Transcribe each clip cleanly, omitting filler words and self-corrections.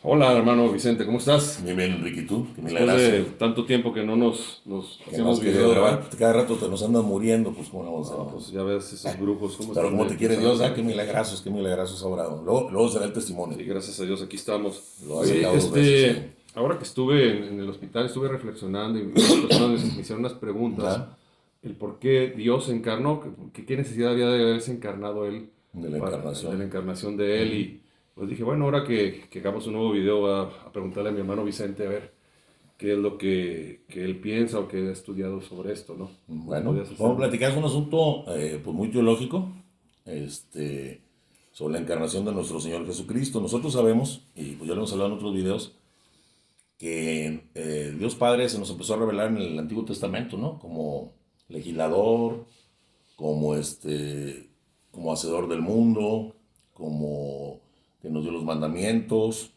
Hola, hermano Vicente, ¿cómo estás? Bien, bien, Enrique, ¿y tú? Qué Después de milagrazo. tanto tiempo que no nos Que no has hacíamos querido video, grabar. ¿verdad? Cada rato te nos andan muriendo, pues cómo no vamos a hacer, No, hermano. pues ya ves esos grupos, cómo Pero están como de te quiere Dios, pesados. qué milagrosos ha obrado. Luego será el Sí, testimonio. gracias a Dios, aquí estamos. Lo ha Oye, sacado dos veces, sí. ahora que estuve en el hospital, estuve reflexionando y las personas me hicieron unas preguntas. ¿Ya? El por qué Dios se encarnó, qué necesidad había de haberse encarnado Él, De la de la encarnación. encarnación de Él. Ujú. Y pues dije, bueno, ahora que hagamos un nuevo video, voy a preguntarle a mi hermano Vicente a ver qué es lo que él piensa o que ha estudiado sobre esto, ¿no? ¿Me Bueno, podrías hacer vamos a un... platicar, es un asunto pues muy teológico, sobre la encarnación de nuestro Señor Jesucristo. Nosotros sabemos, y pues ya lo hemos hablado en otros videos, que Dios Padre se nos empezó a revelar en el Antiguo Testamento, ¿no? Como legislador, como como hacedor del mundo, como que nos dio los mandamientos,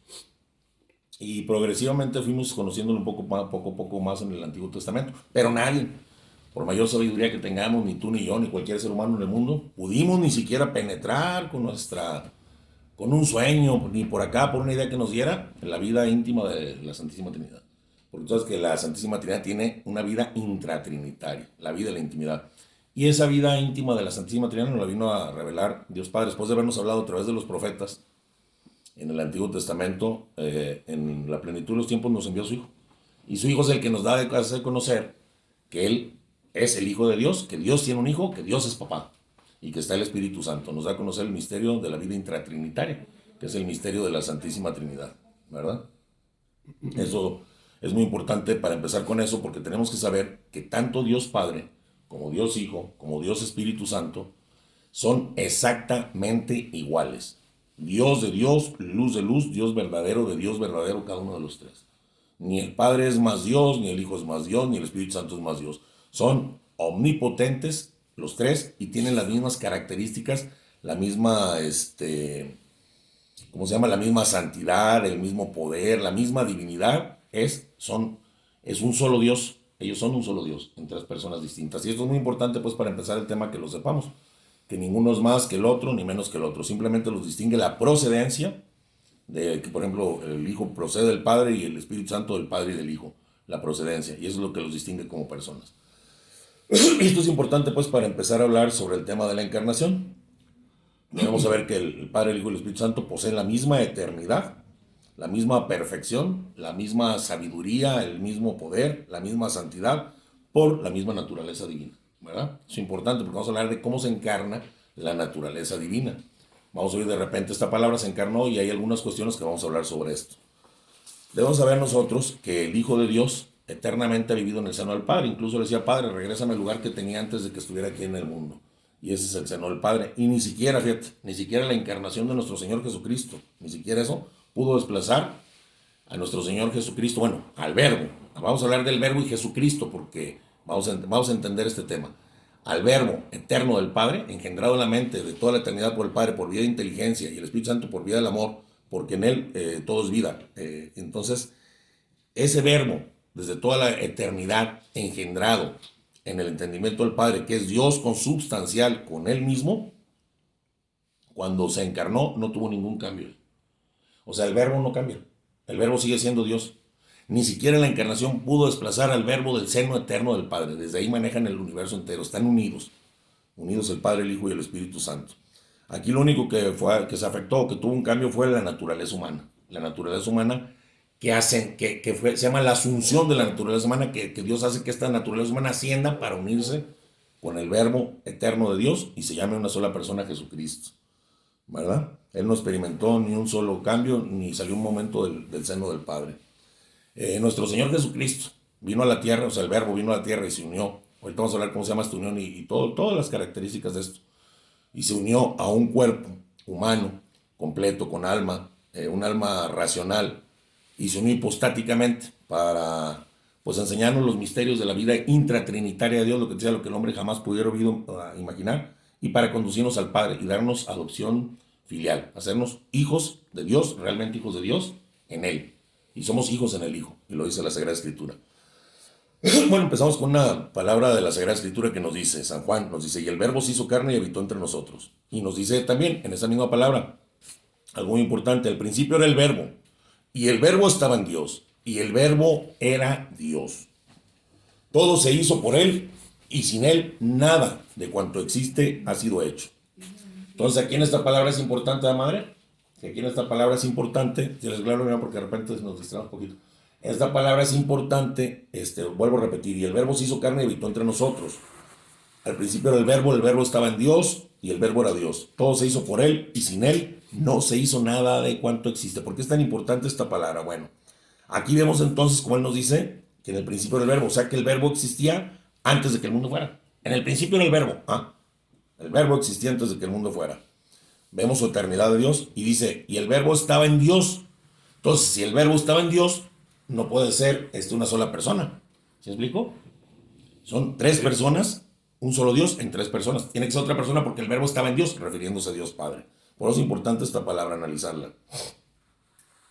y progresivamente fuimos conociéndolo un poco más, poco a poco más en el Antiguo Testamento. Pero nadie, por mayor sabiduría que tengamos, ni tú ni yo, ni cualquier ser humano en el mundo, pudimos ni siquiera penetrar con un sueño, ni por acá, por una idea que nos diera, en la vida íntima de la Santísima Trinidad. Porque tú sabes que la Santísima Trinidad tiene una vida intratrinitaria, la vida de la intimidad. Y esa vida íntima de la Santísima Trinidad nos la vino a revelar Dios Padre, después de habernos hablado a través de los profetas en el Antiguo Testamento, en la plenitud de los tiempos nos envió a su Hijo. Y su Hijo es el que nos da de hacer conocer que Él es el Hijo de Dios, que Dios tiene un Hijo, que Dios es papá y que está el Espíritu Santo. Nos da a conocer el misterio de la vida intratrinitaria, que es el misterio de la Santísima Trinidad, ¿verdad? Eso es muy importante para empezar con eso, porque tenemos que saber que tanto Dios Padre, como Dios Hijo, como Dios Espíritu Santo, son exactamente iguales. Dios de Dios, luz de luz, Dios verdadero de Dios verdadero, cada uno de los tres. Ni el Padre es más Dios, ni el Hijo es más Dios, ni el Espíritu Santo es más Dios. Son omnipotentes los tres y tienen las mismas características, la misma, ¿cómo se llama? La misma santidad, el mismo poder, la misma divinidad. Es un solo Dios. Ellos son un solo Dios en tres personas distintas. Y esto es muy importante, pues, para empezar el tema, que lo sepamos. Que ninguno es más que el otro, ni menos que el otro. Simplemente los distingue la procedencia, de que, por ejemplo, el Hijo procede del Padre y el Espíritu Santo del Padre y del Hijo. La procedencia. Y eso es lo que los distingue como personas. Esto es importante, pues, para empezar a hablar sobre el tema de la encarnación. Debemos saber que el Padre, el Hijo y el Espíritu Santo poseen la misma eternidad, la misma perfección, la misma sabiduría, el mismo poder, la misma santidad, por la misma naturaleza divina, ¿verdad? Es importante porque vamos a hablar de cómo se encarna la naturaleza divina. Vamos a oír de repente esta palabra se encarnó y hay algunas cuestiones que vamos a hablar sobre esto. Debemos saber nosotros que el Hijo de Dios eternamente ha vivido en el seno del Padre. Incluso le decía, Padre, regrésame al lugar que tenía antes de que estuviera aquí en el mundo. Y ese es el seno del Padre. Y ni siquiera, fíjate, ni siquiera la encarnación de nuestro Señor Jesucristo, ni siquiera eso pudo desplazar a nuestro Señor Jesucristo, bueno, al Verbo. Vamos a hablar del Verbo y Jesucristo porque vamos a entender este tema. Al Verbo eterno del Padre, engendrado en la mente de toda la eternidad por el Padre, por vía de inteligencia, y el Espíritu Santo por vía del amor, porque en Él todo es vida. Entonces, ese Verbo, desde toda la eternidad, engendrado en el entendimiento del Padre, que es Dios consubstancial con Él mismo, cuando se encarnó no tuvo ningún cambio. O sea, el Verbo no cambia. El Verbo sigue siendo Dios. Ni siquiera la encarnación pudo desplazar al Verbo del seno eterno del Padre. Desde ahí manejan el universo entero. Están unidos. Unidos el Padre, el Hijo y el Espíritu Santo. Aquí lo único que se afectó, que tuvo un cambio, fue la naturaleza humana. La naturaleza humana se llama la asunción de la naturaleza humana, que Dios hace que esta naturaleza humana ascienda para unirse con el Verbo eterno de Dios y se llame una sola persona, Jesucristo, ¿verdad? Él no experimentó ni un solo cambio, ni salió un momento del seno del Padre. Nuestro Señor Jesucristo vino a la tierra, o sea, el Verbo vino a la tierra y se unió. Ahorita vamos a hablar cómo se llama esta unión y todas las características de esto. Y se unió a un cuerpo humano, completo, con alma, un alma racional, y se unió hipostáticamente para, pues, enseñarnos los misterios de la vida intratrinitaria de Dios, lo que sea, lo que el hombre jamás pudiera imaginar, y para conducirnos al Padre y darnos adopción filial, hacernos hijos de Dios, realmente hijos de Dios, en Él. Y somos hijos en el Hijo, y lo dice la Sagrada Escritura. Bueno, empezamos con una palabra de la Sagrada Escritura que nos dice, San Juan nos dice, y el Verbo se hizo carne y habitó entre nosotros. Y nos dice también, en esa misma palabra, algo muy importante, al principio era el Verbo, y el verbo estaba en Dios, y el verbo era Dios. Todo se hizo por él, y sin él nada de cuanto existe ha sido hecho. Entonces, aquí en esta palabra es importante, la madre. Aquí en esta palabra es importante, si les aclaro, porque de repente nos distraemos un poquito. Esta palabra es importante, vuelvo a repetir, y el verbo se hizo carne y habitó entre nosotros. Al principio era el verbo estaba en Dios y el verbo era Dios. Todo se hizo por él y sin él no se hizo nada de cuanto existe. ¿Por qué es tan importante esta palabra? Bueno, aquí vemos entonces como él nos dice que en el principio era el verbo, o sea que el verbo existía antes de que el mundo fuera. En el principio era el verbo, el verbo existía antes de que el mundo fuera. Vemos su eternidad de Dios y dice, y el verbo estaba en Dios. Entonces, si el verbo estaba en Dios, no puede ser una sola persona. ¿Sí me explico? Son tres personas, un solo Dios en tres personas. Tiene que ser otra persona porque el verbo estaba en Dios, refiriéndose a Dios Padre. Por eso es importante esta palabra, analizarla.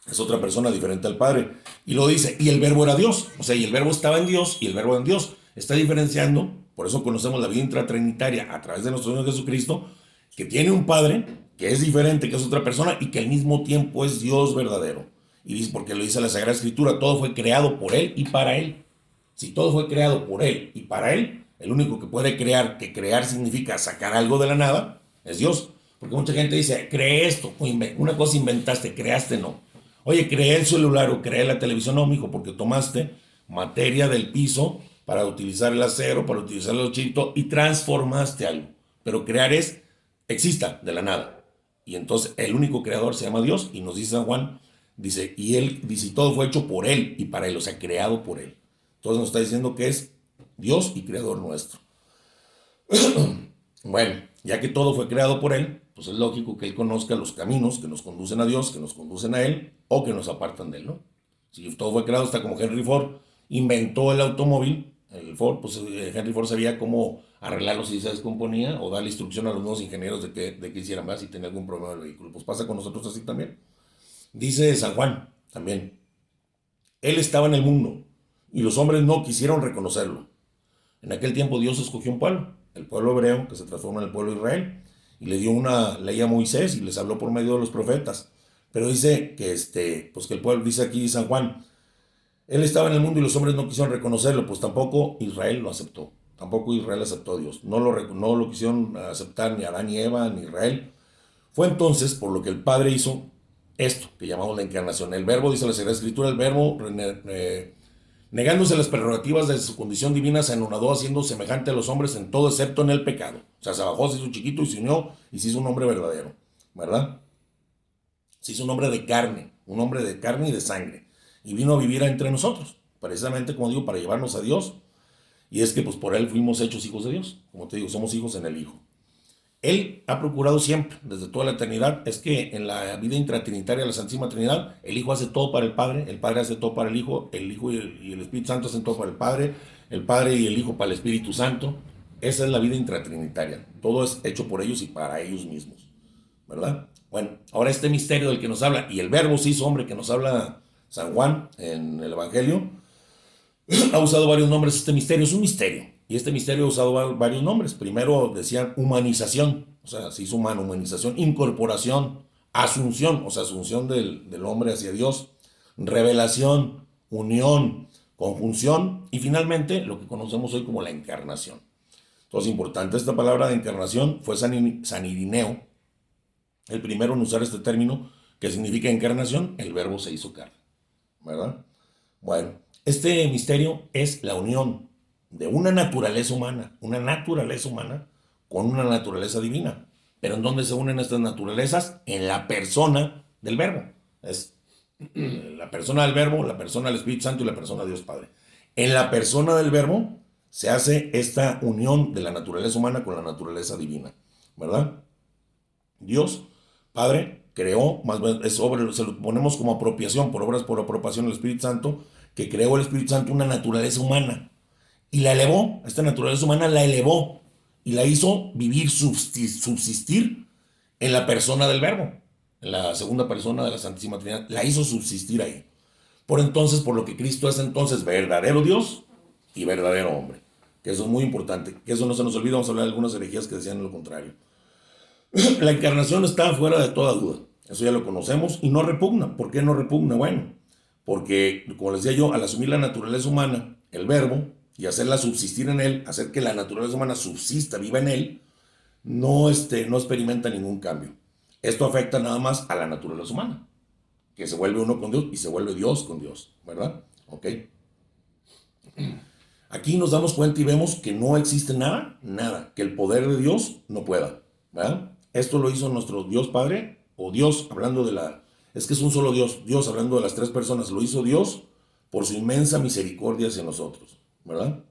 Es otra persona diferente al Padre. Y lo dice, y el verbo era Dios. O sea, y el verbo estaba en Dios y el verbo en Dios. Está diferenciando, por eso conocemos la vida intratrinitaria a través de nuestro Señor Jesucristo, que tiene un Padre que es diferente, que es otra persona y que al mismo tiempo es Dios verdadero. Y dice, porque lo dice la Sagrada Escritura, todo fue creado por Él y para Él. Si todo fue creado por Él y para Él, el único que puede crear, que crear significa sacar algo de la nada, es Dios. Porque mucha gente dice, creé esto, una cosa inventaste, creaste, no. Oye, creé el celular o creé la televisión, no, mijo, porque tomaste materia del piso para utilizar el acero, para utilizar el ochito y transformaste algo. Pero crear es, exista, de la nada. Y entonces el único creador se llama Dios, y nos dice San Juan, dice, y él dice, todo fue hecho por él y para él, o sea, creado por él. Entonces nos está diciendo que es Dios y creador nuestro. Bueno, ya que todo fue creado por él, pues es lógico que él conozca los caminos que nos conducen a Dios, que nos conducen a él, o que nos apartan de él, ¿no? Si todo fue creado, hasta como Henry Ford inventó el automóvil, el Ford, pues Henry Ford sabía cómo arreglarlo si se descomponía o darle instrucción a los nuevos ingenieros de que hicieran más si tenía algún problema del vehículo. Pues pasa con nosotros así también. Dice San Juan también, él estaba en el mundo y los hombres no quisieron reconocerlo. En aquel tiempo Dios escogió un pueblo, el pueblo hebreo, que se transforma en el pueblo de Israel, y le dio una ley a Moisés y les habló por medio de los profetas. Pero dice que, pues que el pueblo, dice aquí San Juan, él estaba en el mundo y los hombres no quisieron reconocerlo, pues tampoco Israel lo aceptó. Tampoco Israel aceptó a Dios. No lo quisieron aceptar ni Adán ni Eva ni Israel. Fue entonces por lo que el Padre hizo esto que llamamos la encarnación. El verbo, dice la Sagrada Escritura, el verbo, negándose las prerrogativas de su condición divina, se anonadó haciendo semejante a los hombres en todo excepto en el pecado. O sea, se bajó, se hizo chiquito y se unió y se hizo un hombre verdadero, ¿verdad? Se hizo un hombre de carne y de sangre. Y vino a vivir entre nosotros, precisamente, como digo, para llevarnos a Dios. Y es que pues por él fuimos hechos hijos de Dios. Como te digo, somos hijos en el Hijo. Él ha procurado siempre, desde toda la eternidad, es que en la vida intratrinitaria de la Santísima Trinidad, el Hijo hace todo para el Padre hace todo para el Hijo y el Espíritu Santo hacen todo para el Padre y el Hijo para el Espíritu Santo. Esa es la vida intratrinitaria. Todo es hecho por ellos y para ellos mismos, ¿verdad? Bueno, ahora este misterio del que nos habla, y el verbo se hizo hombre que nos habla San Juan en el Evangelio, ha usado varios nombres. Este misterio es un misterio, y este misterio ha usado varios nombres. Primero decían humanización, o sea, se hizo humano, humanización, incorporación, asunción, o sea, asunción del hombre hacia Dios, revelación, unión, conjunción, y finalmente lo que conocemos hoy como la encarnación. Entonces, importante esta palabra de encarnación, fue San Irineo el primero en usar este término que significa encarnación. El verbo se hizo carne, ¿verdad? Bueno, este misterio es la unión de una naturaleza humana con una naturaleza divina. ¿Pero en dónde se unen estas naturalezas? En la persona del verbo. Es la persona del verbo, la persona del Espíritu Santo y la persona de Dios Padre. En la persona del verbo se hace esta unión de la naturaleza humana con la naturaleza divina, ¿verdad? Dios Padre creó, más bien es obra, se lo ponemos como apropiación, por obras por apropiación del Espíritu Santo, que creó el Espíritu Santo una naturaleza humana y la elevó, esta naturaleza humana la elevó y la hizo vivir, subsistir en la persona del Verbo, en la segunda persona de la Santísima Trinidad, la hizo subsistir ahí. Por lo que Cristo es entonces verdadero Dios y verdadero hombre, que eso es muy importante, que eso no se nos olvida. Vamos a hablar de algunas herejías que decían lo contrario. La encarnación está fuera de toda duda. Eso ya lo conocemos y no repugna. ¿Por qué no repugna? Bueno, porque, como les decía yo, al asumir la naturaleza humana, el verbo, y hacerla subsistir en él, hacer que la naturaleza humana subsista, viva en él, no experimenta ningún cambio. Esto afecta nada más a la naturaleza humana, que se vuelve uno con Dios y se vuelve Dios con Dios, ¿verdad? Ok. Aquí nos damos cuenta y vemos que no existe nada, que el poder de Dios no pueda, ¿verdad? Esto lo hizo nuestro Dios Padre, o Dios, hablando es que es un solo Dios, Dios hablando de las tres personas, lo hizo Dios por su inmensa misericordia hacia nosotros, ¿verdad?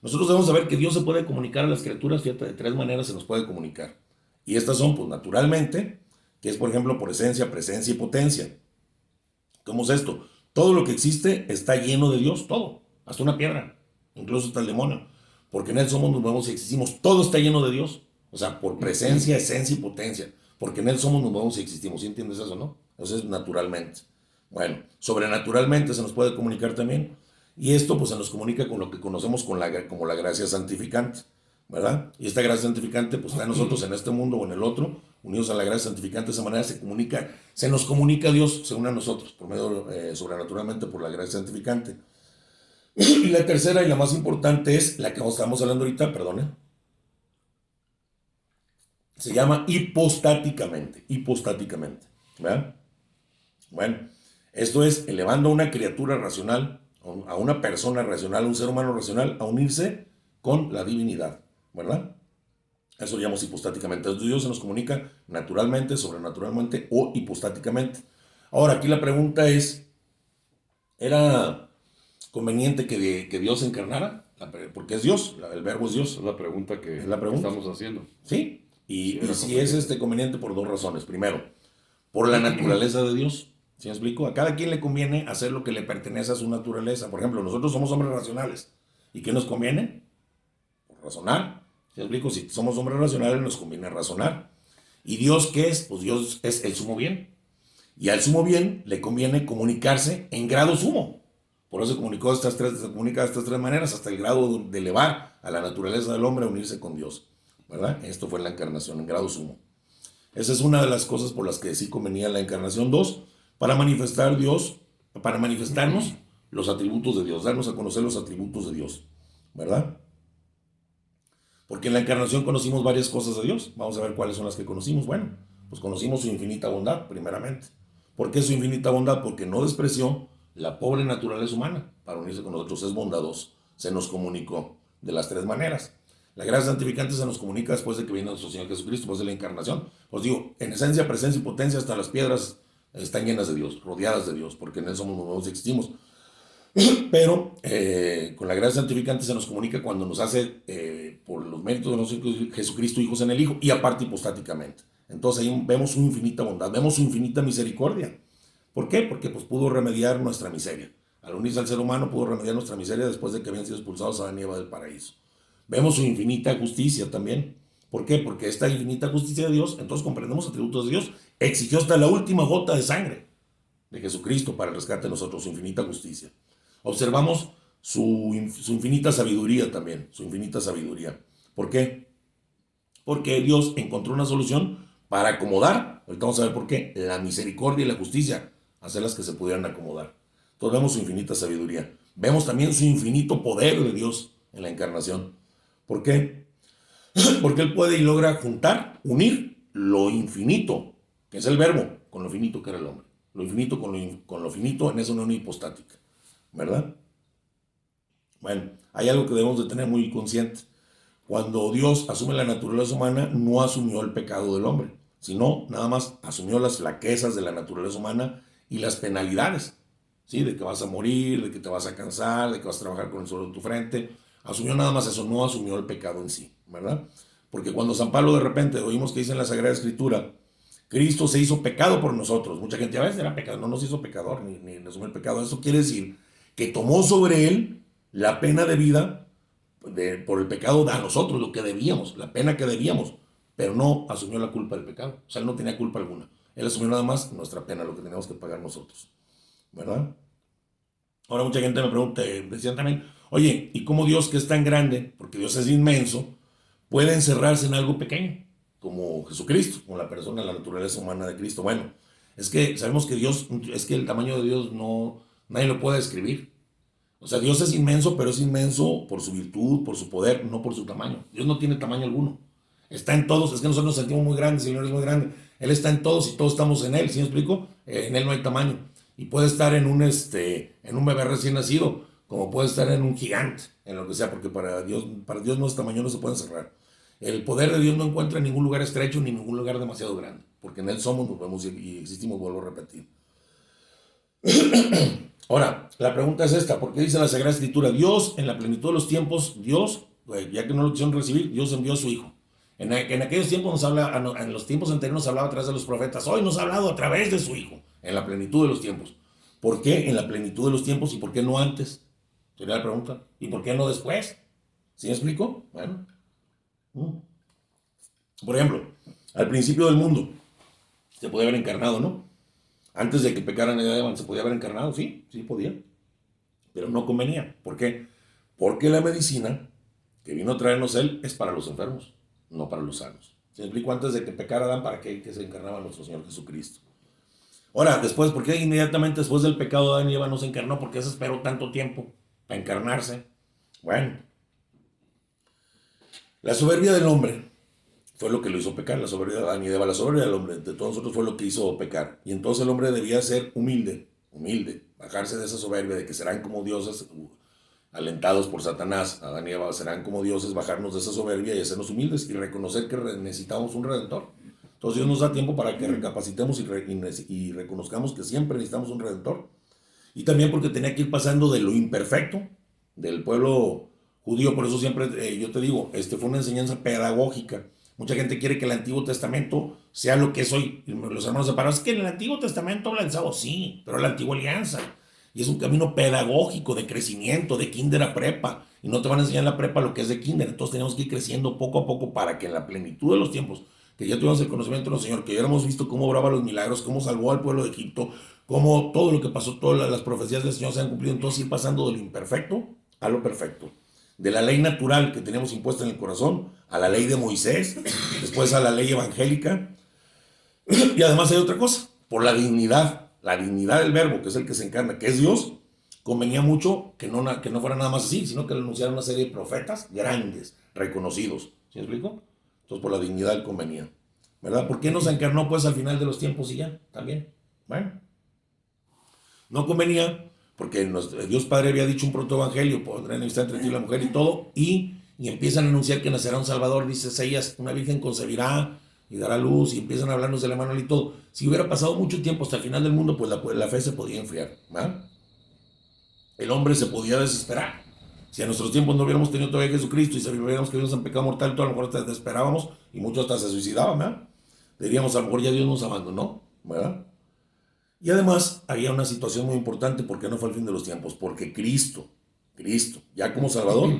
Nosotros debemos saber que Dios se puede comunicar a las criaturas, fíjate, de tres maneras se nos puede comunicar. Y estas son, pues, naturalmente, que es, por ejemplo, por esencia, presencia y potencia. ¿Cómo es esto? Todo lo que existe está lleno de Dios, todo, hasta una piedra, incluso hasta el demonio, porque en Él somos, nos movemos y existimos, todo está lleno de Dios, o sea, por presencia, esencia y potencia, porque en Él somos, nos movemos y existimos, ¿sí entiendes eso, no? Eso es naturalmente. Bueno, sobrenaturalmente se nos puede comunicar también, y esto pues se nos comunica con lo que conocemos como la gracia santificante, ¿verdad? Y esta gracia santificante pues está en nosotros en este mundo o en el otro, unidos a la gracia santificante, de esa manera se nos comunica Dios, se une a nosotros, por medio, sobrenaturalmente por la gracia santificante. Y la tercera y la más importante es la que estamos hablando ahorita, perdone, se llama hipostáticamente, ¿verdad? Bueno, esto es elevando a una criatura racional, a una persona racional, a un ser humano racional, a unirse con la divinidad, ¿verdad? Eso lo llamamos hipostáticamente. Entonces Dios se nos comunica naturalmente, sobrenaturalmente o hipostáticamente. Ahora, aquí la pregunta es, ¿era conveniente que Dios se encarnara? Porque es Dios, el verbo es Dios. Es la pregunta que Es la pregunta. estamos haciendo. Sí, y era si es conveniente por dos razones. Primero, por la naturaleza de Dios. ¿Sí me explico? A cada quien le conviene hacer lo que le pertenece a su naturaleza. Por ejemplo, nosotros somos hombres racionales. ¿Y qué nos conviene? Por razonar. ¿Sí me explico? Si somos hombres racionales, nos conviene razonar. ¿Y Dios qué es? Pues Dios es el sumo bien. Y al sumo bien le conviene comunicarse en grado sumo. Por eso se comunica de estas tres maneras, hasta el grado de elevar a la naturaleza del hombre a unirse con Dios, ¿verdad? Esto fue la encarnación en grado sumo. Esa es una de las cosas por las que sí convenía la encarnación. Dos, para manifestar Dios, para manifestarnos los atributos de Dios, darnos a conocer los atributos de Dios, ¿verdad? Porque en la encarnación conocimos varias cosas de Dios. Vamos a ver cuáles son las que conocimos. Bueno, pues conocimos su infinita bondad, primeramente. ¿Por qué su infinita bondad? Porque no despreció la pobre naturaleza humana para unirse con nosotros. Es bondadoso. Se nos comunicó de las tres maneras. La gracia santificante se nos comunica después de que viene nuestro Señor Jesucristo, después de la encarnación. Os digo, en esencia, presencia y potencia, hasta las piedras están llenas de Dios, rodeadas de Dios, porque en Él somos nuevos y existimos. Pero con la gracia santificante se nos comunica cuando nos hace, por los méritos de nuestro Jesucristo, hijos en el Hijo, y aparte hipostáticamente. Entonces ahí vemos su infinita bondad, vemos su infinita misericordia. ¿Por qué? Porque pues pudo remediar nuestra miseria. Al unirse al ser humano pudo remediar nuestra miseria después de que habían sido expulsados a Adán y Eva del paraíso. Vemos su infinita justicia también. ¿Por qué? Porque esta infinita justicia de Dios, entonces comprendemos atributos de Dios, exigió hasta la última gota de sangre de Jesucristo para el rescate de nosotros, su infinita justicia. Observamos su infinita sabiduría también, su infinita sabiduría. ¿Por qué? Porque Dios encontró una solución para acomodar, ahorita vamos a ver por qué, la misericordia y la justicia, hacerlas que se pudieran acomodar. Entonces vemos su infinita sabiduría. Vemos también su infinito poder de Dios en la encarnación. ¿Por qué? Porque Él puede y logra juntar, unir lo infinito, que es el verbo, con lo finito que era el hombre. Lo infinito con lo finito en esa unión hipostática, ¿verdad? Bueno, hay algo que debemos de tener muy consciente. Cuando Dios asume la naturaleza humana, no asumió el pecado del hombre, sino nada más asumió las flaquezas de la naturaleza humana y las penalidades, ¿sí? De que vas a morir, de que te vas a cansar, de que vas a trabajar con el suelo de tu frente. Asumió nada más eso, no asumió el pecado en sí, ¿verdad? Porque cuando San Pablo de repente oímos que dice en la Sagrada Escritura, Cristo se hizo pecado por nosotros. Mucha gente a veces era pecador, no nos hizo pecador, ni asumió el pecado. Eso quiere decir que tomó sobre Él la pena de vida por el pecado a nosotros, lo que debíamos, la pena que debíamos, pero no asumió la culpa del pecado. O sea, Él no tenía culpa alguna. Él asumió nada más nuestra pena, lo que teníamos que pagar nosotros, ¿verdad? Ahora mucha gente me pregunta, decían también, oye, ¿y cómo Dios, que es tan grande, porque Dios es inmenso, puede encerrarse en algo pequeño, como Jesucristo, como la persona, la naturaleza humana de Cristo? Bueno, Es que sabemos que Dios, es que el tamaño de Dios nadie lo puede describir. O sea, Dios es inmenso, pero es inmenso por su virtud, por su poder, no por su tamaño. Dios no tiene tamaño alguno. Está en todos. Es que nosotros nos sentimos muy grandes, el Señor es muy grande. Él está en todos y todos estamos en Él. ¿Sí me explico? En Él no hay tamaño. Y puede estar en un bebé recién nacido, como puede estar en un gigante, en lo que sea, porque para Dios no es tamaño, no se puede encerrar. El poder de Dios no encuentra en ningún lugar estrecho ni en ningún lugar demasiado grande, porque en Él somos, nos vemos y existimos, vuelvo a repetir. Ahora, la pregunta es esta: ¿por qué dice la Sagrada Escritura? Dios, en la plenitud de los tiempos, Dios, ya que no lo quisieron recibir, Dios envió a su Hijo. En aquellos tiempos nos habla, en los tiempos anteriores nos hablaba a través de los profetas. Hoy nos ha hablado a través de su Hijo, en la plenitud de los tiempos. ¿Por qué en la plenitud de los tiempos y por qué no antes? Sería la pregunta. ¿Y por qué no después? ¿Sí me explico? Bueno. Por ejemplo, al principio del mundo se podía haber encarnado, ¿no? Antes de que pecaran a Eva, ¿se podía haber encarnado? Sí, sí podía. Pero no convenía. ¿Por qué? Porque la medicina que vino a traernos Él es para los enfermos, no para los sanos. ¿Se explico? Antes de que pecara Adán, ¿para qué? Que se encarnaba nuestro Señor Jesucristo. Ahora, después, ¿por qué inmediatamente después del pecado de Adán y Eva no se encarnó? ¿Por qué se esperó tanto tiempo para encarnarse? Bueno, la soberbia del hombre fue lo que lo hizo pecar, la soberbia de Adán y Eva, la soberbia del hombre, de todos nosotros fue lo que hizo pecar. Y entonces el hombre debía ser humilde, bajarse de esa soberbia de que serán como dioses, alentados por Satanás. Adán y Eva serán como dioses, bajarnos de esa soberbia y hacernos humildes y reconocer que necesitamos un redentor. Entonces Dios nos da tiempo para que recapacitemos y reconozcamos que siempre necesitamos un redentor. Y también porque tenía que ir pasando de lo imperfecto del pueblo judío. Por eso siempre yo te digo, fue una enseñanza pedagógica. Mucha gente quiere que el Antiguo Testamento sea lo que es hoy. Los hermanos separados, es que en el Antiguo Testamento habla del sábado, sí, pero la Antigua Alianza. Y es un camino pedagógico de crecimiento, de kinder a prepa. Y no te van a enseñar en la prepa lo que es de kinder. Entonces tenemos que ir creciendo poco a poco para que en la plenitud de los tiempos, que ya tuvimos el conocimiento de nuestro Señor, que ya hemos visto cómo obraba los milagros, cómo salvó al pueblo de Egipto, cómo todo lo que pasó, todas las profecías del Señor se han cumplido. Entonces ir pasando de lo imperfecto a lo perfecto. De la ley natural que tenemos impuesta en el corazón a la ley de Moisés, después a la ley evangélica. Y además hay otra cosa, por la dignidad del verbo, que es el que se encarna, que es Dios, convenía mucho que no fuera nada más así, sino que le anunciaran una serie de profetas grandes, reconocidos. ¿Sí me explico? Entonces por la dignidad él convenía, ¿verdad? ¿Por qué no se encarnó pues al final de los tiempos y ya? También, bueno, no convenía porque Dios Padre había dicho un protoevangelio, pondré enemistad entre ti y la mujer y todo, y empiezan a anunciar que nacerá un Salvador. Dice Isaías, una virgen concebirá y dará luz, y empiezan a hablarnos del Emanuel y todo. Si hubiera pasado mucho tiempo hasta el final del mundo, pues la fe se podía enfriar, ¿verdad? El hombre se podía desesperar. Si a nuestros tiempos no hubiéramos tenido todavía Jesucristo y si hubiéramos querido en pecado mortal, todo, a lo mejor hasta desesperábamos y muchos hasta se suicidaban, ¿verdad? Diríamos, a lo mejor ya Dios nos abandonó, ¿verdad? Y además había una situación muy importante. ¿Por qué no fue el fin de los tiempos? Porque Cristo, ya como Salvador,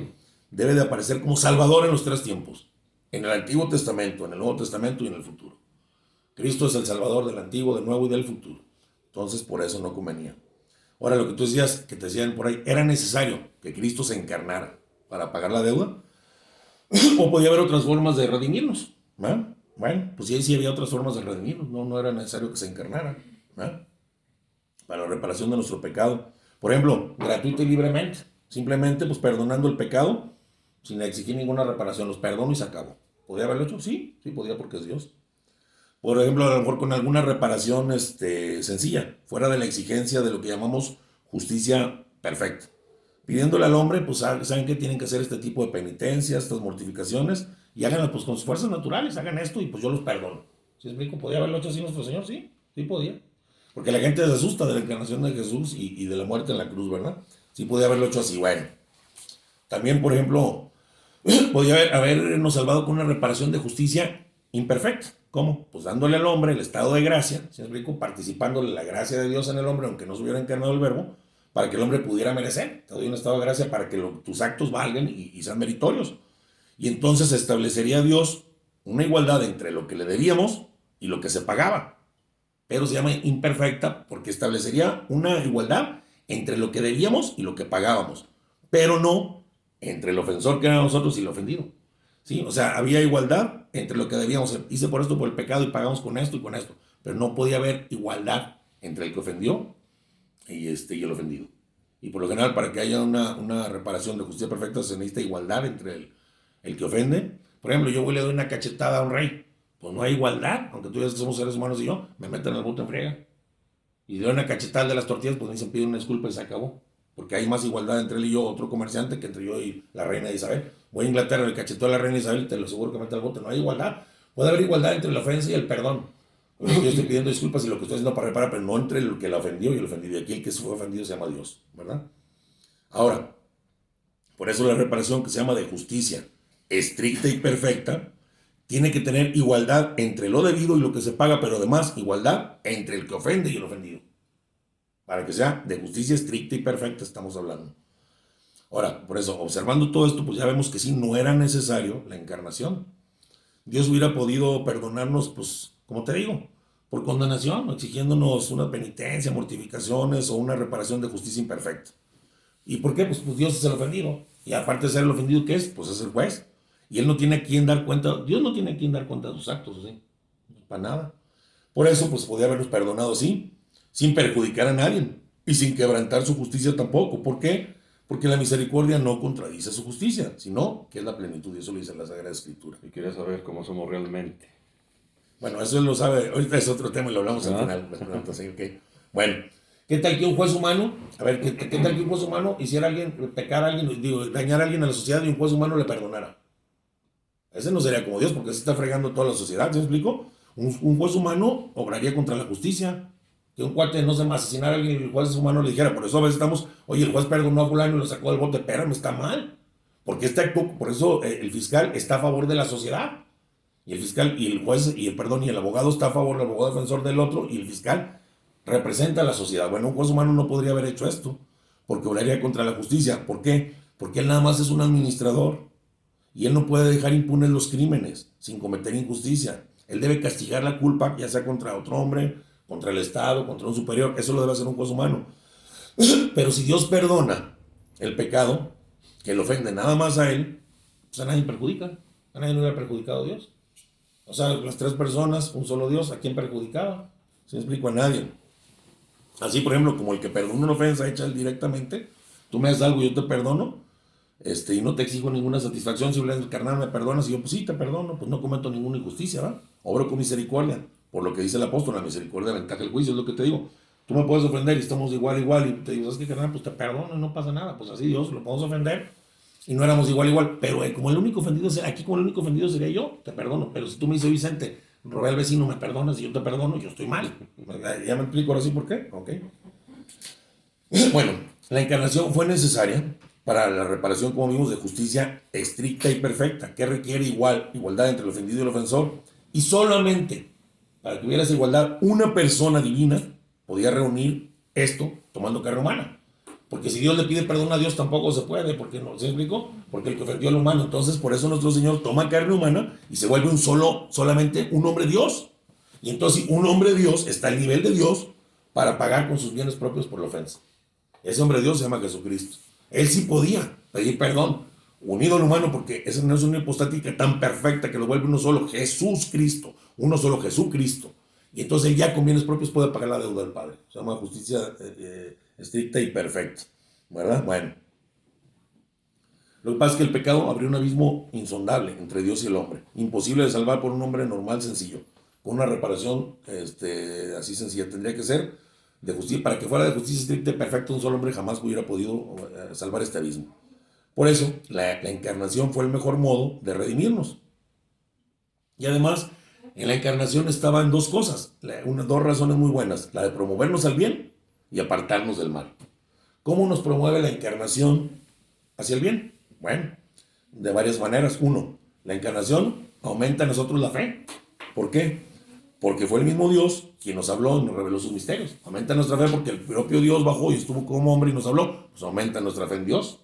debe de aparecer como Salvador en los tres tiempos. En el Antiguo Testamento, en el Nuevo Testamento y en el futuro. Cristo es el Salvador del Antiguo, del Nuevo y del futuro. Entonces por eso no convenía. Ahora lo que tú decías, que te decían por ahí, ¿era necesario que Cristo se encarnara para pagar la deuda? ¿O podía haber otras formas de redimirnos? ¿Ah? Bueno, pues sí había otras formas de redimirnos. No era necesario que se encarnara. ¿Ah? Para la reparación de nuestro pecado. Por ejemplo, gratuito y libremente. Simplemente pues perdonando el pecado sin exigir ninguna reparación. Los perdono y se acabó. ¿Podría haberlo hecho? Sí podía, porque es Dios. Por ejemplo, a lo mejor con alguna reparación sencilla, fuera de la exigencia de lo que llamamos justicia perfecta. Pidiéndole al hombre, pues saben que tienen que hacer este tipo de penitencias, estas mortificaciones, y háganlas pues con sus fuerzas naturales, hagan esto y pues yo los perdono. ¿Sí explico? ¿Podía haberlo hecho así nuestro Señor? Sí podía. Porque la gente se asusta de la encarnación de Jesús y de la muerte en la cruz, ¿verdad? Sí podía haberlo hecho así. Bueno, también, por ejemplo, podía habernos salvado con una reparación de justicia imperfecta. ¿Cómo? Pues dándole al hombre el estado de gracia, ¿sí me explico? Participándole la gracia de Dios en el hombre, aunque no se hubiera encarnado el verbo, para que el hombre pudiera merecer. Te doy un estado de gracia para que tus actos valgan y sean meritorios. Y entonces establecería Dios una igualdad entre lo que le debíamos y lo que se pagaba. Pero se llama imperfecta porque establecería una igualdad entre lo que debíamos y lo que pagábamos, pero no entre el ofensor que era nosotros y el ofendido. ¿Sí? O sea, había igualdad entre lo que debíamos. Hice por esto por el pecado y pagamos con esto y con esto. pero no podía haber igualdad entre el que ofendió y el ofendido. Y por lo general, para que haya una reparación de justicia perfecta, se necesita igualdad entre el que ofende. Por ejemplo, yo voy y le doy una cachetada a un rey. Pues no hay igualdad, aunque tú digas que somos seres humanos y yo, me meten al bote en friega. Y le doy una cachetada de las tortillas, pues ni se pide una disculpa y se acabó. Porque hay más igualdad entre él y yo, otro comerciante, que entre yo y la reina Isabel. Voy a Inglaterra, le cachetó a la reina Isabel y te lo aseguro que mete al bote. No hay igualdad. Puede haber igualdad entre la ofensa y el perdón. Yo estoy pidiendo disculpas y lo que estoy haciendo para reparar, pero no entre el que la ofendió y el ofendido. Y aquí el que fue ofendido se llama Dios, ¿verdad? Ahora, por eso la reparación, que se llama de justicia estricta y perfecta, tiene que tener igualdad entre lo debido y lo que se paga, pero además igualdad entre el que ofende y el ofendido. Para que sea de justicia estricta y perfecta estamos hablando. Ahora, por eso, observando todo esto, pues ya vemos que sí, no era necesario la encarnación. Dios hubiera podido perdonarnos, pues, como te digo, por condenación, exigiéndonos una penitencia, mortificaciones o una reparación de justicia imperfecta. ¿Y por qué? Pues Dios es el ofendido. Y aparte de ser el ofendido, ¿qué es? Pues es el juez. Y él no tiene a quien dar cuenta, Dios no tiene a quien dar cuenta de sus actos, ¿sí? Para nada. Por eso, pues podía habernos perdonado así, sin perjudicar a nadie y sin quebrantar su justicia tampoco. ¿Por qué? Porque la misericordia no contradice su justicia, sino que es la plenitud, y eso lo dice la Sagrada Escritura. Y quería saber cómo somos realmente. Bueno, eso lo sabe, ahorita es otro tema y lo hablamos al final. ¿Sí? Okay. Bueno, ¿qué tal que un juez humano, ¿qué tal que un juez humano hiciera pecar a alguien, dañar a alguien a la sociedad y un juez humano le perdonara? Ese no sería como Dios, porque se está fregando toda la sociedad, ¿sí me explico? Un juez humano obraría contra la justicia. Que un cuate no se asesinara a alguien y el juez humano le dijera, por eso a veces estamos, oye, el juez perdonó a fulano y lo sacó del bote, espérame, está mal. Porque por eso el fiscal está a favor de la sociedad. Y el fiscal y el juez y el abogado está a favor, el abogado defensor del otro, y el fiscal representa a la sociedad. Bueno, un juez humano no podría haber hecho esto, porque obraría contra la justicia. ¿Por qué? Porque él nada más es un administrador. Y él no puede dejar impunes los crímenes sin cometer injusticia. Él debe castigar la culpa, ya sea contra otro hombre, contra el Estado, contra un superior. Eso lo debe hacer un juez humano. Pero si Dios perdona el pecado, que le ofende nada más a él, pues a nadie perjudica. A nadie no hubiera perjudicado a Dios. O sea, las tres personas, un solo Dios, ¿a quién perjudicaba? ¿Se me explico? A nadie. Así, por ejemplo, como el que perdona una ofensa hecha él directamente, tú me haces algo y yo te perdono, y no te exijo ninguna satisfacción, simplemente, carnal, me perdonas, y yo, pues sí, te perdono, pues no cometo ninguna injusticia, ¿verdad? Obro con misericordia, por lo que dice el apóstol, la misericordia aventaja el juicio, es lo que te digo. Tú me puedes ofender y estamos igual, y te digo, ¿sabes qué, carnal? Pues te perdono y no pasa nada, pues así Dios, lo podemos ofender, y no éramos igual, pero como el único ofendido, aquí como el único ofendido sería yo, te perdono, pero si tú me dices, Vicente, robé al vecino, me perdonas, y yo te perdono, yo estoy mal. ¿Ya me explico ahora sí por qué? Ok. Bueno, la encarnación fue necesaria para la reparación, como vimos, de justicia estricta y perfecta, que requiere igualdad entre el ofendido y el ofensor. Y solamente para que hubiera esa igualdad, una persona divina podía reunir esto tomando carne humana. Porque si Dios le pide perdón a Dios, tampoco se puede, porque no, ¿se explicó? Porque el que ofendió al humano, entonces por eso nuestro Señor toma carne humana y se vuelve solamente un hombre Dios. Y entonces un hombre Dios está al nivel de Dios para pagar con sus bienes propios por la ofensa. Ese hombre Dios se llama Jesucristo. Él sí podía pedir perdón, unido al humano, porque esa no es una hipostática tan perfecta que lo vuelve uno solo, Jesús Cristo, uno solo Jesucristo. Y entonces él ya con bienes propios puede pagar la deuda del Padre. Se llama justicia estricta y perfecta, ¿verdad? Bueno. Lo que pasa es que el pecado abrió un abismo insondable entre Dios y el hombre, imposible de salvar por un hombre normal, sencillo, con una reparación así sencilla. Tendría que ser de justicia, para que fuera de justicia estricta y perfecta, un solo hombre jamás hubiera podido salvar este abismo. Por eso, la encarnación fue el mejor modo de redimirnos. Y además, en la encarnación estaban dos cosas, dos razones muy buenas, la de promovernos al bien y apartarnos del mal. ¿Cómo nos promueve la encarnación hacia el bien? Bueno, de varias maneras. Uno, la encarnación aumenta en nosotros la fe. ¿Por qué? Porque fue el mismo Dios quien nos habló y nos reveló sus misterios. Aumenta nuestra fe porque el propio Dios bajó y estuvo como hombre y nos habló. Pues aumenta nuestra fe en Dios.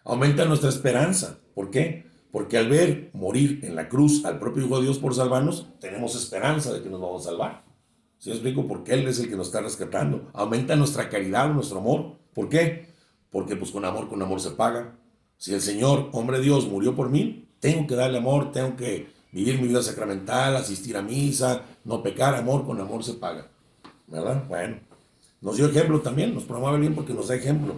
Aumenta nuestra esperanza. ¿Por qué? Porque al ver morir en la cruz al propio Hijo de Dios por salvarnos, tenemos esperanza de que nos vamos a salvar. ¿Sí me explico? Porque Él es el que nos está rescatando. Aumenta nuestra caridad, nuestro amor. ¿Por qué? Porque pues con amor se paga. Si el Señor, hombre Dios, murió por mí, tengo que darle amor, tengo que vivir mi vida sacramental, asistir a misa, no pecar, amor con amor se paga, ¿verdad? Bueno, nos dio ejemplo también, nos promueve bien porque nos da ejemplo.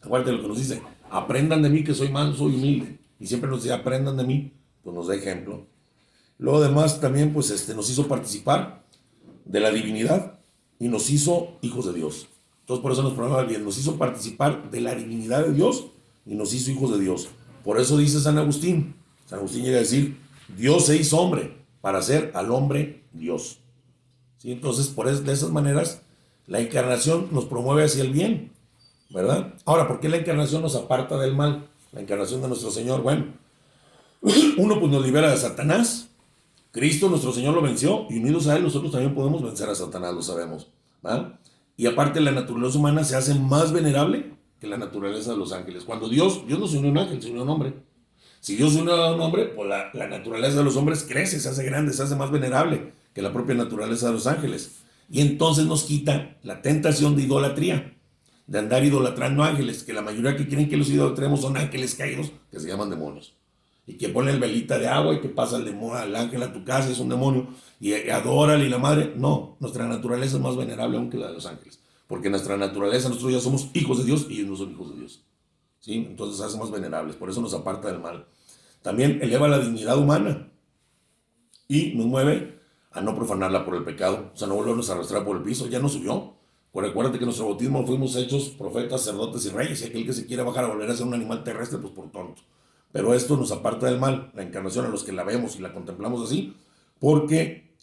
Acuérdate lo que nos dice, aprendan de mí que soy manso y humilde, y siempre nos dice, aprendan de mí, pues nos da ejemplo. Luego además también pues nos hizo participar de la divinidad y nos hizo hijos de Dios. Entonces por eso nos promueve bien, nos hizo participar de la divinidad de Dios y nos hizo hijos de Dios. Por eso dice San Agustín llega a decir, Dios se hizo hombre para hacer al hombre Dios. ¿Sí? Entonces, de esas maneras, la encarnación nos promueve hacia el bien, ¿verdad? Ahora, ¿por qué la encarnación nos aparta del mal? La encarnación de nuestro Señor, bueno, uno pues nos libera de Satanás. Cristo, nuestro Señor, lo venció y unidos a Él nosotros también podemos vencer a Satanás, lo sabemos, ¿verdad? Y aparte la naturaleza humana se hace más venerable que la naturaleza de los ángeles. Cuando Dios no se unió a un ángel, se unió a un hombre. Si Dios se unió a un hombre, pues la naturaleza de los hombres crece, se hace grande, se hace más venerable que la propia naturaleza de los ángeles. Y entonces nos quita la tentación de idolatría, de andar idolatrando ángeles, que la mayoría que quieren que los idolatremos son ángeles caídos, que se llaman demonios. Y que pone el velita de agua y que pasa al ángel a tu casa, es un demonio, y adórale y la madre. No, nuestra naturaleza es más venerable aún que la de los ángeles. Porque nuestra naturaleza, nosotros ya somos hijos de Dios y ellos no son hijos de Dios. ¿Sí? Entonces se hace más venerables, por eso nos aparta del mal. También eleva la dignidad humana y nos mueve a no profanarla por el pecado, o sea, no volvernos a arrastrar por el piso, ya nos subió. Pues recuérdate que en nuestro bautismo fuimos hechos profetas, sacerdotes y reyes, y aquel que se quiera bajar a volver a ser un animal terrestre, pues por tonto. Pero esto nos aparta del mal, la encarnación, a los que la vemos y la contemplamos así, porque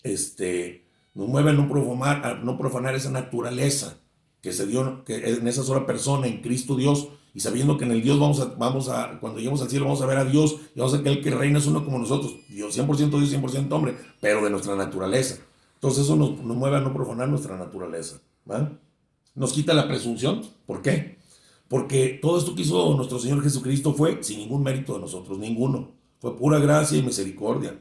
nos mueve a no profanar esa naturaleza que se dio que en esa sola persona, en Cristo Dios, y sabiendo que en el Dios cuando lleguemos al cielo vamos a ver a Dios, y vamos a ver que el que reina es uno como nosotros, Dios 100% Dios, 100% hombre, pero de nuestra naturaleza. Entonces eso nos mueve a no profanar nuestra naturaleza, ¿verdad? Nos quita la presunción. ¿Por qué? Porque todo esto que hizo nuestro Señor Jesucristo fue sin ningún mérito de nosotros, ninguno. Fue pura gracia y misericordia,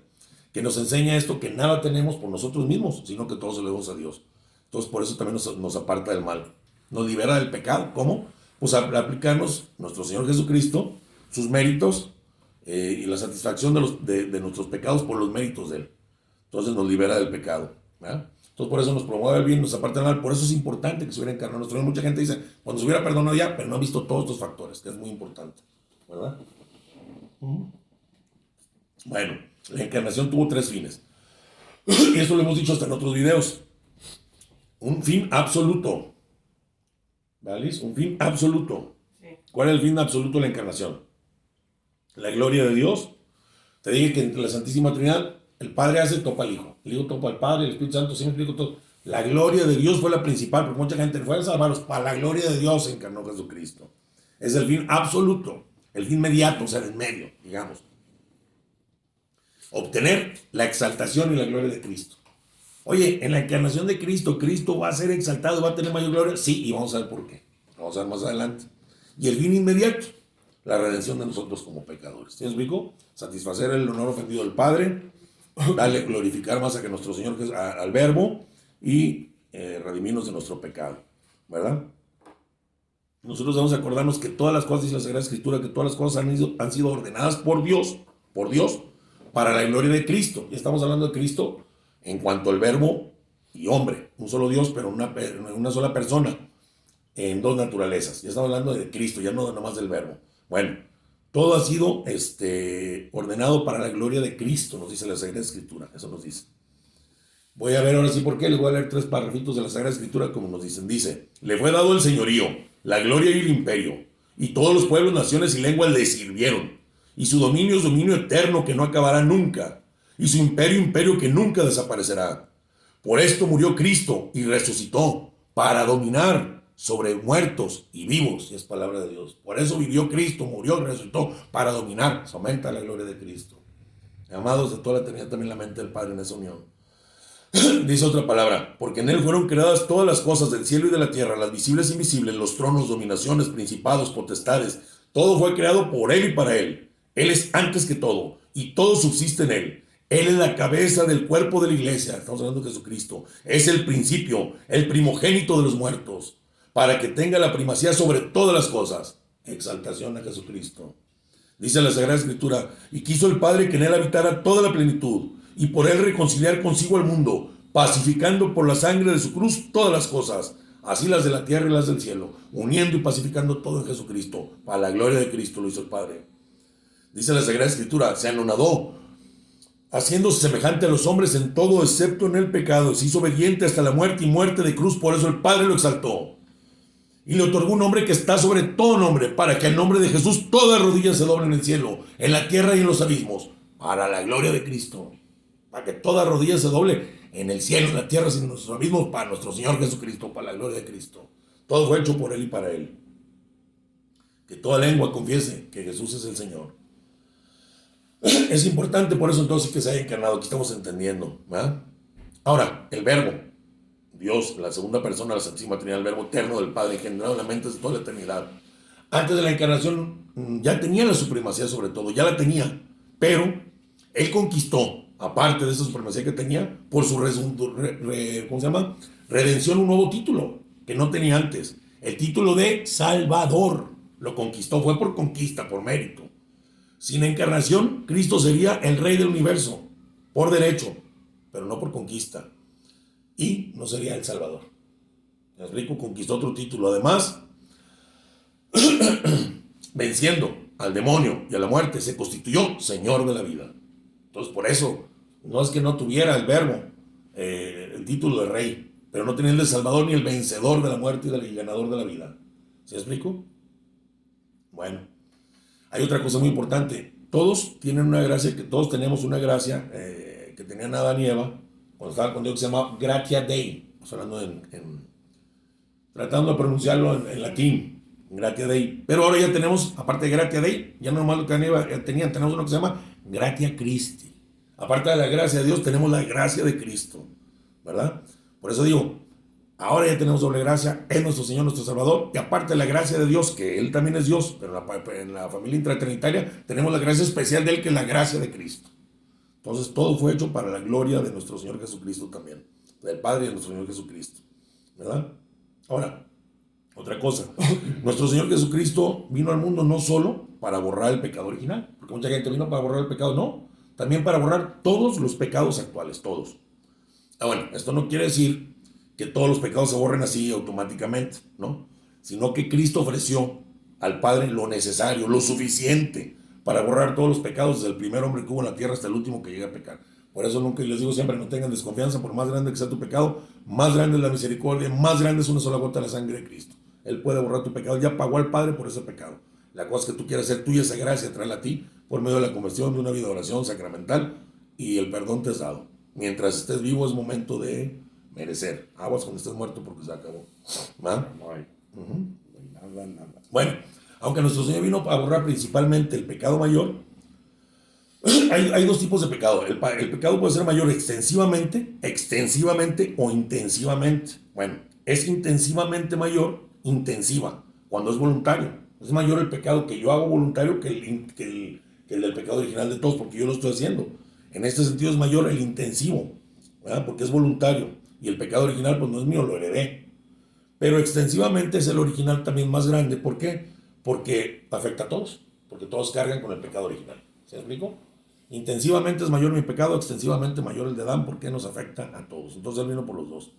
que nos enseña esto, que nada tenemos por nosotros mismos, sino que todo se lo debemos a Dios. Entonces por eso también nos aparta del mal. Nos libera del pecado. ¿Cómo? Pues al aplicarnos nuestro Señor Jesucristo, sus méritos y la satisfacción de nuestros pecados por los méritos de Él. Entonces nos libera del pecado, ¿verdad? Entonces por eso nos promueve el bien, nos aparta del mal. Por eso es importante que se hubiera encarnado nuestro Señor. Mucha gente dice, cuando se hubiera perdonado ya, pero no ha visto todos estos factores, que es muy importante, ¿verdad? Bueno, la encarnación tuvo 3 fines. Y eso lo hemos dicho hasta en otros videos. Un fin absoluto. ¿Vale? Un fin absoluto. Sí. ¿Cuál es el fin absoluto de la encarnación? La gloria de Dios. Te dije que entre la Santísima Trinidad, el Padre hace topa al Hijo. El Hijo topa al Padre, el Espíritu Santo, siempre explico todo. La gloria de Dios fue la principal, porque mucha gente fue a salvarlos. Para la gloria de Dios se encarnó Jesucristo. Es el fin absoluto. El fin mediato, o sea, en medio, digamos. Obtener la exaltación y la gloria de Cristo. Oye, en la encarnación de Cristo, ¿Cristo va a ser exaltado, va a tener mayor gloria? Sí, y vamos a ver por qué. Vamos a ver más adelante. Y el fin inmediato, la redención de nosotros como pecadores. ¿Sí me explico? Satisfacer el honor ofendido del Padre, darle glorificar más a que nuestro Señor, al Verbo, y redimirnos de nuestro pecado, ¿verdad? Nosotros debemos acordarnos que todas las cosas, dice la Sagrada Escritura, que todas las cosas han sido ordenadas por Dios, para la gloria de Cristo. Y estamos hablando de Cristo en cuanto al Verbo y hombre, un solo Dios, pero una sola persona, en 2 naturalezas. Ya estamos hablando de Cristo, ya no nada más del Verbo. Bueno, todo ha sido ordenado para la gloria de Cristo, nos dice la Sagrada Escritura, eso nos dice. Voy a ver ahora sí por qué, les voy a leer 3 párrafitos de la Sagrada Escritura como nos dicen. Dice, le fue dado el señorío, la gloria y el imperio, y todos los pueblos, naciones y lenguas le sirvieron, y su dominio es dominio eterno que no acabará nunca, y su imperio que nunca desaparecerá. Por esto murió Cristo y resucitó, para dominar sobre muertos y vivos, y es palabra de Dios. Por eso vivió Cristo, murió y resucitó, para dominar. Se aumenta la gloria de Cristo. Amados, de toda la eternidad también la mente del Padre en esa unión. Dice otra palabra, porque en Él fueron creadas todas las cosas del cielo y de la tierra, las visibles e invisibles, los tronos, dominaciones, principados, potestades. Todo fue creado por Él y para Él. Él es antes que todo, y todo subsiste en Él. Él es la cabeza del cuerpo de la iglesia, estamos hablando de Jesucristo. Es el principio, el primogénito de los muertos, para que tenga la primacía sobre todas las cosas. Exaltación a Jesucristo. Dice la Sagrada Escritura, y quiso el Padre que en él habitara toda la plenitud, y por él reconciliar consigo al mundo, pacificando por la sangre de su cruz todas las cosas, así las de la tierra y las del cielo, uniendo y pacificando todo en Jesucristo. Para la gloria de Cristo lo hizo el Padre. Dice la Sagrada Escritura, se anonadó, haciéndose semejante a los hombres en todo excepto en el pecado, se hizo obediente hasta la muerte y muerte de cruz, por eso el Padre lo exaltó. Y le otorgó un nombre que está sobre todo nombre, para que al nombre de Jesús toda rodilla se doble en el cielo, en la tierra y en los abismos, para la gloria de Cristo. Para que toda rodilla se doble en el cielo, en la tierra y en los abismos, para nuestro Señor Jesucristo, para la gloria de Cristo. Todo fue hecho por Él y para Él. Que toda lengua confiese que Jesús es el Señor. Es importante por eso entonces que se haya encarnado, aquí estamos entendiendo, ¿verdad? Ahora, el Verbo, Dios, la segunda persona de la Santísima Trinidad, el Verbo eterno del Padre, engendrado en la mente de toda la eternidad. Antes de la encarnación ya tenía la supremacía sobre todo, ya la tenía, pero Él conquistó, aparte de esa supremacía que tenía, por su redención, un nuevo título que no tenía antes, el título de Salvador. Lo conquistó, fue por conquista, por mérito. Sin encarnación, Cristo sería el Rey del universo, por derecho, pero no por conquista. Y no sería el Salvador. El rico conquistó otro título. Además, venciendo al demonio y a la muerte, se constituyó Señor de la vida. Entonces, por eso, no es que no tuviera el Verbo, el título de Rey, pero no tenía el de Salvador ni el vencedor de la muerte y el ganador de la vida. ¿Se explico? Bueno. Hay otra cosa muy importante. Todos tienen una gracia, que todos tenemos una gracia que tenían Adán y Eva cuando estaban con Dios, que se llama Gratia Dei. Estamos hablando tratando de pronunciarlo en latín, Gratia Dei. Pero ahora ya tenemos, aparte de Gratia Dei, ya no nomás lo que tenían, tenemos uno que se llama Gratia Christi. Aparte de la gracia de Dios, tenemos la gracia de Cristo, ¿verdad? Por eso digo, ahora ya tenemos doble gracia, es nuestro Señor, nuestro Salvador, y aparte de la gracia de Dios, que Él también es Dios, pero en la familia intratrinitaria tenemos la gracia especial de Él, que es la gracia de Cristo. Entonces todo fue hecho para la gloria de nuestro Señor Jesucristo también, del Padre y de nuestro Señor Jesucristo, ¿verdad? Ahora, otra cosa, nuestro Señor Jesucristo vino al mundo no solo para borrar el pecado original, porque mucha gente vino para borrar el pecado, no, también para borrar todos los pecados actuales, todos. Bueno, esto no quiere decir que todos los pecados se borren así automáticamente, ¿no? Sino que Cristo ofreció al Padre lo necesario, lo suficiente para borrar todos los pecados desde el primer hombre que hubo en la tierra hasta el último que llegue a pecar. Por eso nunca les digo siempre, no tengan desconfianza, por más grande que sea tu pecado, más grande es la misericordia, más grande es una sola gota de la sangre de Cristo. Él puede borrar tu pecado, ya pagó al Padre por ese pecado. La cosa es que tú quieras hacer tuya esa gracia, traerla a ti por medio de la conversión, de una vida de oración sacramental, y el perdón te es dado. Mientras estés vivo es momento de merecer. Aguas cuando estés muerto porque se acabó. ¿Va? No hay. Nada. Bueno, aunque nuestro Señor vino a borrar principalmente el pecado mayor, hay dos tipos de pecado. El pecado puede ser mayor extensivamente o intensivamente. Bueno, es intensivamente mayor, intensiva, cuando es voluntario. Es mayor el pecado que yo hago voluntario que el del pecado original de todos, porque yo lo estoy haciendo. En este sentido es mayor el intensivo, ¿verdad? Porque es voluntario. Y el pecado original pues no es mío, lo heredé. Pero extensivamente es el original también más grande. ¿Por qué? Porque afecta a todos. Porque todos cargan con el pecado original. ¿Se explicó? Intensivamente es mayor mi pecado, extensivamente mayor el de Adán, porque nos afecta a todos. Entonces él vino por los dos.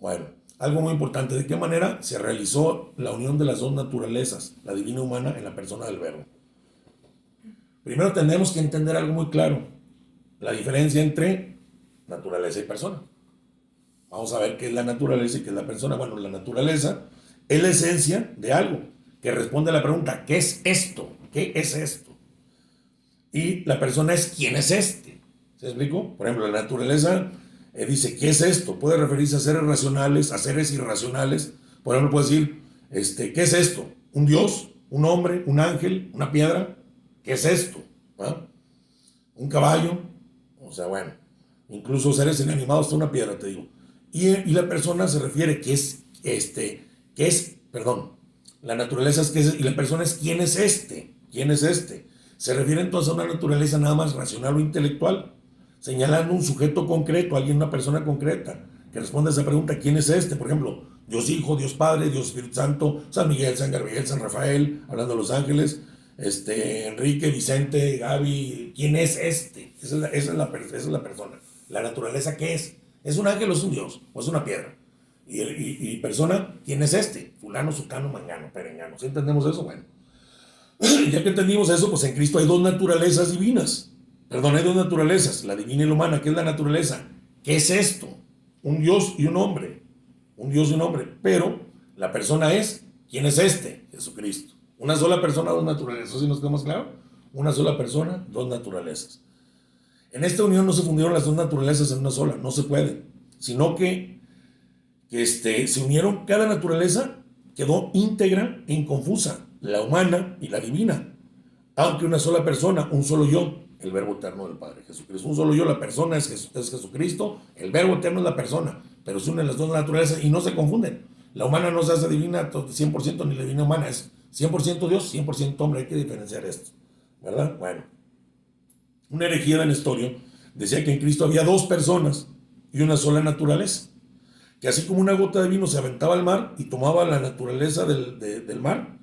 Bueno, algo muy importante. ¿De qué manera se realizó la unión de las dos naturalezas, la divina y humana, en la persona del Verbo? Primero tenemos que entender algo muy claro. La diferencia entre naturaleza y persona. Vamos a ver qué es la naturaleza y qué es la persona. Bueno, la naturaleza es la esencia de algo que responde a la pregunta, ¿qué es esto? ¿Qué es esto? Y la persona es, ¿quién es este? ¿Se explicó? Por ejemplo, la naturaleza dice, ¿qué es esto? Puede referirse a seres racionales, a seres irracionales. Por ejemplo, puede decir, ¿qué es esto? ¿Un dios? ¿Un hombre? ¿Un ángel? ¿Una piedra? ¿Qué es esto? ¿Ah? ¿Un caballo? O sea, bueno, incluso seres inanimados, hasta una piedra, te digo. Y la persona se refiere la naturaleza es que es, y la persona es quién es este. Se refiere entonces a una naturaleza nada más racional o intelectual, señalando un sujeto concreto, alguien, una persona concreta, que responde a esa pregunta, ¿quién es este? Por ejemplo, Dios Hijo, Dios Padre, Dios Espíritu Santo, San Miguel, San Gabriel, San Rafael, hablando de los ángeles, Enrique, Vicente, Gaby, ¿quién es este? Esa es la persona. La naturaleza, ¿qué es? ¿Es un ángel o es un dios? ¿O es una piedra? Y persona, ¿quién es este? Fulano, sultano, mangano, perengano. ¿Sí entendemos eso? Bueno. Ya que entendimos eso, pues en Cristo hay dos naturalezas divinas. Perdón, hay dos naturalezas, la divina y la humana. ¿Qué es la naturaleza? ¿Qué es esto? Un Dios y un hombre. Un Dios y un hombre. Pero la persona es, ¿quién es este? Jesucristo. Una sola persona, dos naturalezas. ¿Sí nos quedamos claros? Una sola persona, dos naturalezas. En esta unión no se fundieron las dos naturalezas en una sola, no se puede. Sino que se unieron, cada naturaleza quedó íntegra e inconfusa, la humana y la divina. Aunque una sola persona, un solo yo, el verbo eterno del Padre, Jesucristo. Un solo yo, la persona es Jesucristo, el verbo eterno es la persona, pero se unen las dos naturalezas y no se confunden. La humana no se hace divina 100% ni la divina humana, es 100% Dios, 100% hombre, hay que diferenciar esto, ¿verdad? Bueno, una herejía de Nestorio decía que en Cristo había dos personas y una sola naturaleza, que así como una gota de vino se aventaba al mar y tomaba la naturaleza del mar.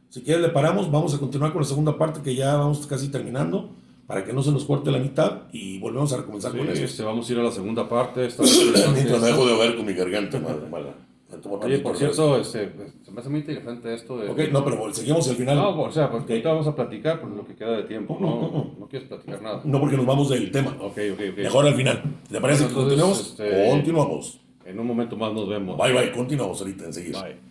Si quieres le paramos, vamos a continuar con la segunda parte que ya vamos casi terminando, para que no se nos corte la mitad y volvemos a recomenzar con esto. Vamos a ir a la segunda parte. Mientras me dejo de ver con mi garganta, mala. Oye, por cierto, se me hace muy interesante esto de... Ok, no, pero seguimos al final. No, o sea, pues ahorita vamos a platicar por lo que queda de tiempo. No quieres platicar nada. No, porque nos vamos del tema. Ok. Mejor al final. ¿Te parece que continuemos? Continuamos. En un momento más nos vemos. Bye, continuamos ahorita enseguida. Bye.